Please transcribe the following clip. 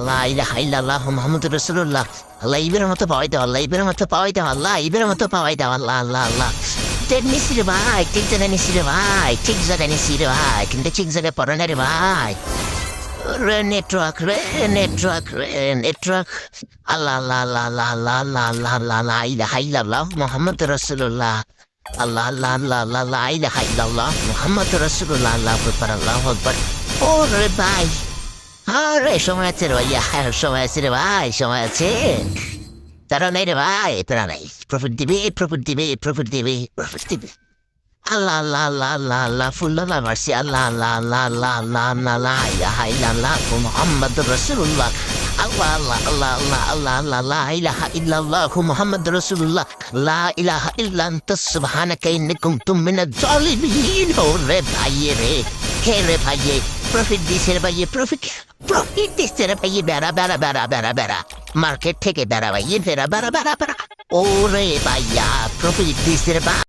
লা ইলাহা ইল্লাল্লাহ মুহাম্মাদুর রাসূলুল্লাহ। আল্লাহ ইবের মতো পাওয়াই দাও, আল্লাহ ইবের মতো পাওয়াই দাও, আল্লাহ ইবের মতো পাওয়াই দাও, আল্লাহ আল্লাহ আল্লাহ। ঠিক নিছি রে ভাই, ঠিক জায়গায় নিছি রে ভাই, ঠিক জায়গায় নিছি রে ভাই, কিন্তু ঠিক জায়গায় পড়ে না রে ভাই। Network network. আল্লাহ আল্লাহ আল্লাহ আল্লাহ আল্লাহ আল্লাহ আল্লাহ আল্লাহ লা ইলাহা ইল্লাল্লাহ মুহাম্মাদুর রাসূলুল্লাহ। আল্লাহ আল্লাহ আল্লাহ আল্লাহ লা ইলাহা ইল্লাল্লাহ মুহাম্মাদুর রাসূলুল্লাহ। আল্লাহু আকবার আল্লাহু আকবার। ওরে ভাই, আরে সময় আছে রে ভাইয়া, সময় আছে রে ভাই, সময় আছে। তারা নাই রে ভাই, তারা নাই। প্রফিট দিবে, প্রফিট দিবে, প্রফিট দিবে, প্রফিট দিবে। আল্লাহ আল্লাহ আল্লাহ আল্লাহ আল্লাহ ফুল্লাহ মারছি। আল্লাহ আল্লাহ আল্লাহ আল্লাহ আল্লাহ আল্লাহ লা ইলাহা ইল্লাল্লাহ মুহাম্মাদুর রাসূলুল্লাহ। আল্লাহ আল্লাহ আল্লাহ আল্লাহ আল্লাহ আল্লাহ লা ইলাহা ইল্লাল্লাহ মুহাম্মাদুর রাসূলুল্লাহ। লা ইলাহা ইল্লা আনতা সুবহানাকা ইন্নী কুনতু মিনাজ জালিমিন। ওরে ভাইয়ে রে, হে রে ভাইয়ে, প্রফিট দিছে রে ভাইয়ে, প্রফিট প্রফিট দিছে রে ভাইয়ে। বেড়া বেড়া বেড়া বেড়া বেড়া, মার্কেট থেকে বেড়া ভাইয়ে, বেড়া বেড়া বেড়া বেড়া। ওরে ভাইয়া, প্রফিট দিছে রে ভাই।